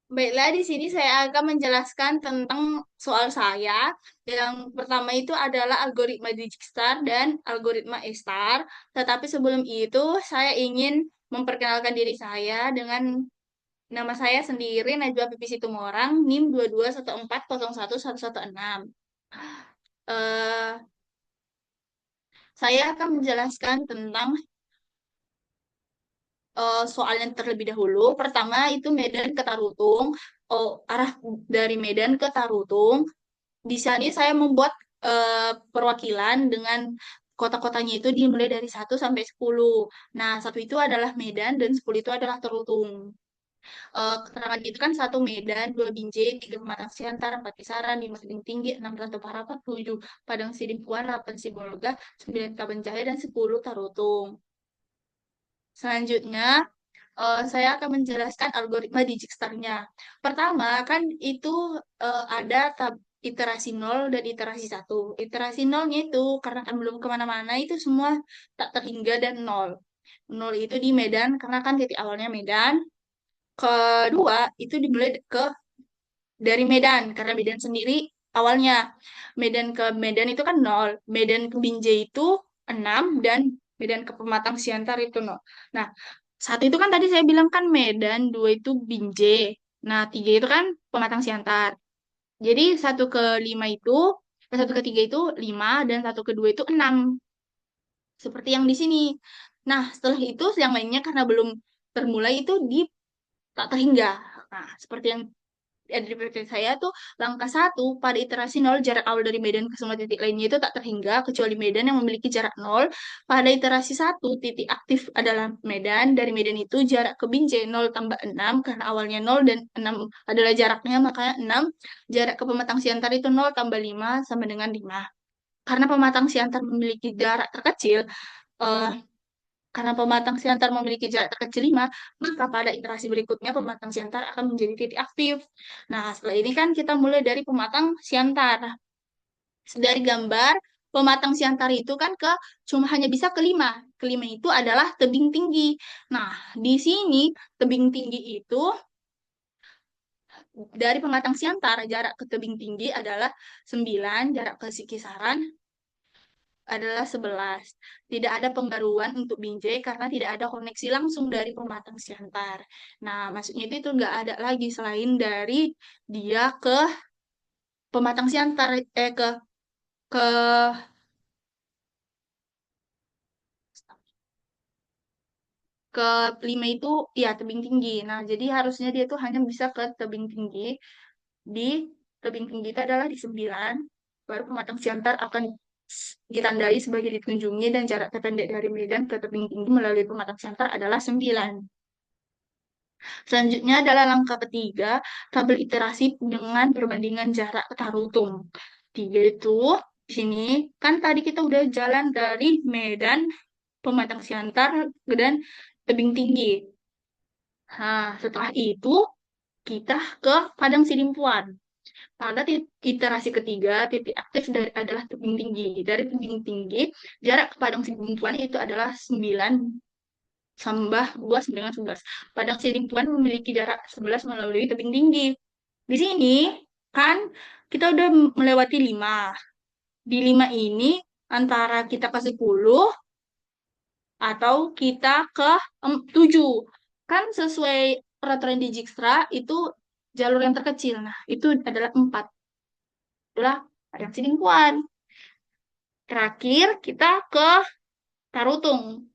Baiklah, di sini saya akan menjelaskan tentang soal saya. Yang pertama itu adalah algoritma Dijkstra dan algoritma E-star. Tetapi sebelum itu, saya ingin memperkenalkan diri saya dengan nama saya sendiri, Najwa Pipi Situmorang, NIM 221401116. Eh, saya akan menjelaskan tentang soal yang terlebih dahulu. Pertama itu Medan ke Tarutung. Arah dari Medan ke Tarutung. Di sini saya membuat perwakilan dengan kota-kotanya itu dimulai dari 1 sampai 10. Nah, 1 itu adalah Medan dan 10 itu adalah Tarutung. Keterangan itu kan 1 Medan, 2 Binjai, 3 Pematang Siantar, 4 Kisaran, 5 Tebing Tinggi, 6 Rantau Parapat, 7 Padang Sidimpuan, 8 Sibolga, 9 Kabanjahe, dan 10 Tarutung. Selanjutnya, saya akan menjelaskan algoritma Dijkstra-nya. Pertama, kan itu ada iterasi nol dan iterasi satu. Iterasi nolnya itu, karena kan belum kemana-mana, itu semua tak terhingga dan nol. Nol itu di Medan, karena kan titik awalnya Medan. Kedua, itu dimulai dari Medan, karena Medan sendiri awalnya. Medan ke Medan itu kan nol. Medan ke Binjai itu 6, dan Medan ke Pematang Siantar itu nol. Nah, 1 itu kan tadi saya bilang kan Medan, 2 itu Binjai. Nah, 3 itu kan Pematang Siantar. Jadi 1 ke 5 itu, 1 ke 3 itu 5, dan 1 ke 2 itu 6. Seperti yang di sini. Nah, setelah itu yang lainnya karena belum termulai itu di tak terhingga. Nah, seperti yang ada di PPT saya tuh, langkah 1 pada iterasi nol, jarak awal dari Medan ke semua titik lainnya itu tak terhingga kecuali Medan yang memiliki jarak nol. Pada iterasi 1, titik aktif adalah Medan. Dari Medan itu jarak ke Binjai 0 tambah 6 karena awalnya 0 dan 6 adalah jaraknya, makanya 6. Jarak ke Pematang Siantar itu 0 tambah 5 sama dengan 5. Karena Pematang Siantar memiliki jarak terkecil, eh, karena pematang siantar memiliki jarak terkecil 5, maka pada iterasi berikutnya pematang siantar akan menjadi titik aktif. Nah, setelah ini kan kita mulai dari pematang siantar. Dari gambar, pematang siantar itu kan cuma hanya bisa ke 5. Ke 5 itu adalah tebing tinggi. Nah, di sini tebing tinggi itu dari pematang siantar, jarak ke tebing tinggi adalah 9, jarak ke Kisaran adalah 11. Tidak ada pembaruan untuk Binjai karena tidak ada koneksi langsung dari Pematang Siantar. Nah, maksudnya itu nggak ada lagi selain dari dia ke Pematang Siantar, ke 5 itu ya tebing tinggi. Nah, jadi harusnya dia tuh hanya bisa ke tebing tinggi. Di tebing tinggi itu adalah di 9, baru Pematang Siantar akan ditandai sebagai dikunjungi, dan jarak terpendek dari Medan ke tebing tinggi melalui Pematang Siantar adalah 9. Selanjutnya adalah langkah ketiga, tabel iterasi dengan perbandingan jarak Tarutung. 3 itu, di sini, kan tadi kita udah jalan dari Medan, Pematang Siantar, dan Tebing Tinggi. Nah, setelah itu, kita ke Padang Sidimpuan. Pada iterasi ketiga, titik aktif adalah Tebing Tinggi. Dari Tebing Tinggi, jarak ke Padang Sidimpuan itu adalah 9 tambah 2 sama dengan 11. Padang Sidimpuan memiliki jarak 11 melalui tebing tinggi. Di sini kan kita udah melewati 5. Di 5 ini antara kita ke 10 atau kita ke 7. Kan sesuai peraturan di Dijkstra itu jalur yang terkecil. Nah, itu adalah 4. Itulah Padang Sidimpuan. Terakhir kita ke Tarutung.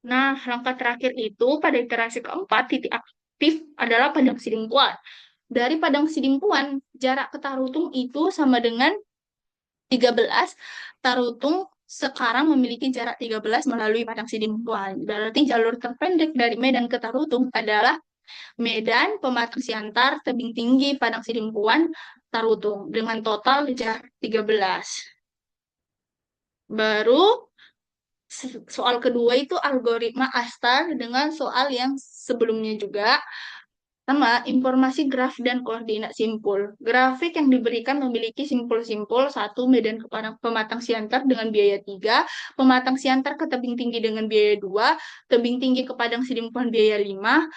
Nah, langkah terakhir itu pada iterasi keempat, titik aktif adalah Padang Sidimpuan. Dari Padang Sidimpuan, jarak ke Tarutung itu sama dengan 13. Tarutung sekarang memiliki jarak 13 melalui Padang Sidimpuan. Berarti jalur terpendek dari Medan ke Tarutung adalah Medan, Pematang Siantar, Tebing Tinggi, Padang Sidimpuan, Tarutung. Dengan total jarak 13. Baru soal kedua itu algoritma Astar dengan soal yang sebelumnya juga. Sama, informasi graf dan koordinat simpul. Grafik yang diberikan memiliki simpul-simpul. 1, Medan ke Pematang Siantar dengan biaya 3, Pematang Siantar ke Tebing Tinggi dengan biaya 2, Tebing Tinggi ke Padang Sidimpuan biaya 5,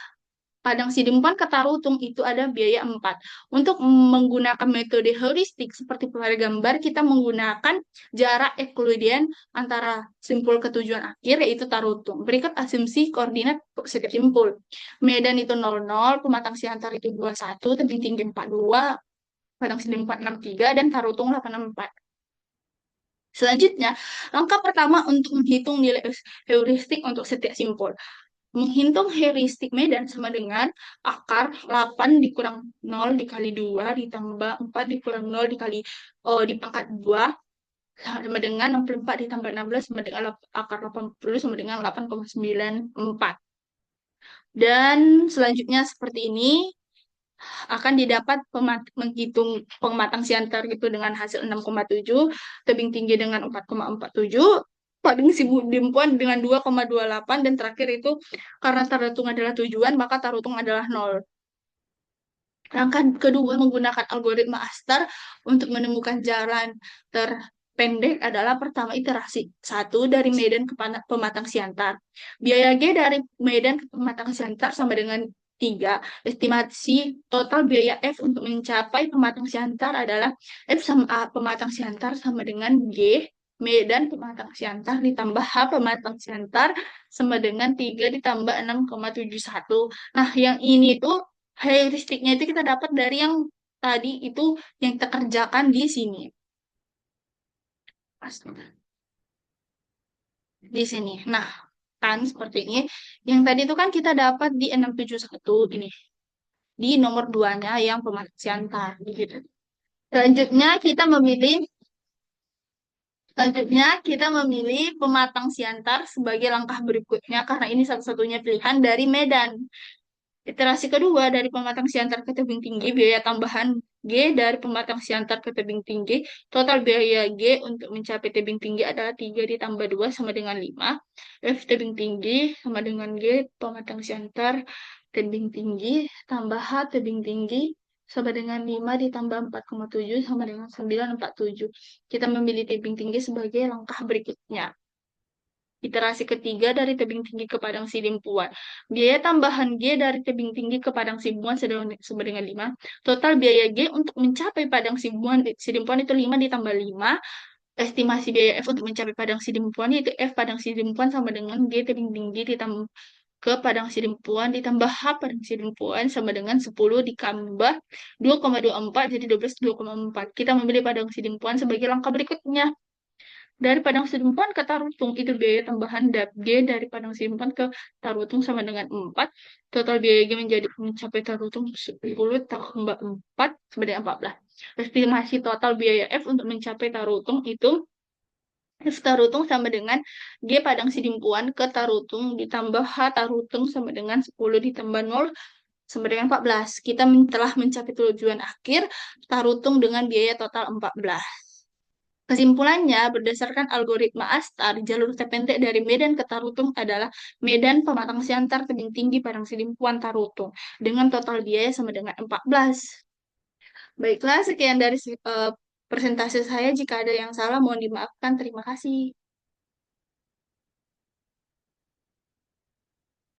Padang Sidempuan ke Tarutung itu ada biaya 4. Untuk menggunakan metode heuristik seperti pada gambar, kita menggunakan jarak Euclidean antara simpul ke tujuan akhir, yaitu Tarutung. Berikut asumsi koordinat setiap simpul. Medan itu 00, pematang siantar itu 21, tebing tinggi 42, Padang Sidempuan 63, dan Tarutung 84. Selanjutnya, langkah pertama untuk menghitung nilai heuristik untuk setiap simpul. Menghitung heuristik medan sama dengan akar 8 dikurang 0 dikali 2 ditambah 4 dikurang 0 dikali dipangkat 2 sama dengan 64 ditambah 16 sama dengan akar 80 sama dengan 8,94. Dan selanjutnya seperti ini akan didapat menghitung pematang siantar gitu dengan hasil 6,7, tebing tinggi dengan 4,47, paling dimpuan dengan 2,28, dan terakhir itu karena tarutung adalah tujuan, maka tarutung adalah 0. Langkah kedua menggunakan algoritma Astar untuk menemukan jalan terpendek adalah pertama iterasi 1 dari Medan ke pematang siantar. Biaya G dari Medan ke pematang siantar sama dengan 3. Estimasi total biaya F untuk mencapai pematang siantar adalah F sama A pematang siantar sama dengan G Medan pematang siantar ditambah H pematang siantar sama dengan 3 ditambah 6,71. Nah, yang ini tuh heuristiknya itu kita dapat dari yang tadi itu yang kita kerjakan di sini. Di sini. Nah, kan seperti ini. Yang tadi itu kan kita dapat di 671 ini. Di nomor 2-nya yang pematang siantar. Gitu. Selanjutnya kita memilih Selanjutnya, kita memilih pematang siantar sebagai langkah berikutnya karena ini satu-satunya pilihan dari Medan. Iterasi kedua dari pematang siantar ke tebing tinggi, biaya tambahan G dari pematang siantar ke tebing tinggi. Total biaya G untuk mencapai tebing tinggi adalah 3 ditambah 2 sama dengan 5. F tebing tinggi sama dengan G pematang siantar tebing tinggi tambah H tebing tinggi sama dengan 5 ditambah 4,7 sama dengan 9,47. Kita memilih tebing tinggi sebagai langkah berikutnya. Iterasi ketiga dari tebing tinggi ke Padang Sidimpuan. Biaya tambahan G dari tebing tinggi ke Padang Sidimpuan sama dengan 5. Total biaya G untuk mencapai Padang Sidimpuan itu 5 ditambah 5. Estimasi biaya F untuk mencapai Padang Sidimpuan yaitu F Padang Sidimpuan sama dengan G tebing tinggi ditambah ke Padang Sidimpuan ditambah H Padang Sidimpuan sama dengan 10 ditambah 2,24 jadi 12 2,4. Kita memilih Padang Sidimpuan sebagai langkah berikutnya. Dari Padang Sidempuan ke Tarutung itu biaya tambahan G dari Padang Sidempuan ke Tarutung sama dengan 4. Total biaya G mencapai Tarutung 10 tambah 4 sama dengan 14. Estimasi total biaya F untuk mencapai Tarutung itu F Tarutung sama dengan G Padang Sidimpuan ke Tarutung ditambah H Tarutung sama dengan 10 ditambah 0 sama dengan 14. Kita telah mencapai tujuan akhir Tarutung dengan biaya total 14. Kesimpulannya, berdasarkan algoritma Astar, jalur terpendek dari Medan ke Tarutung adalah Medan Pematang Siantar Tebing Tinggi Padang Sidimpuan Tarutung dengan total biaya sama dengan 14. Baiklah, sekian dari presentasi saya. Jika ada yang salah, mohon dimaafkan. Terima kasih.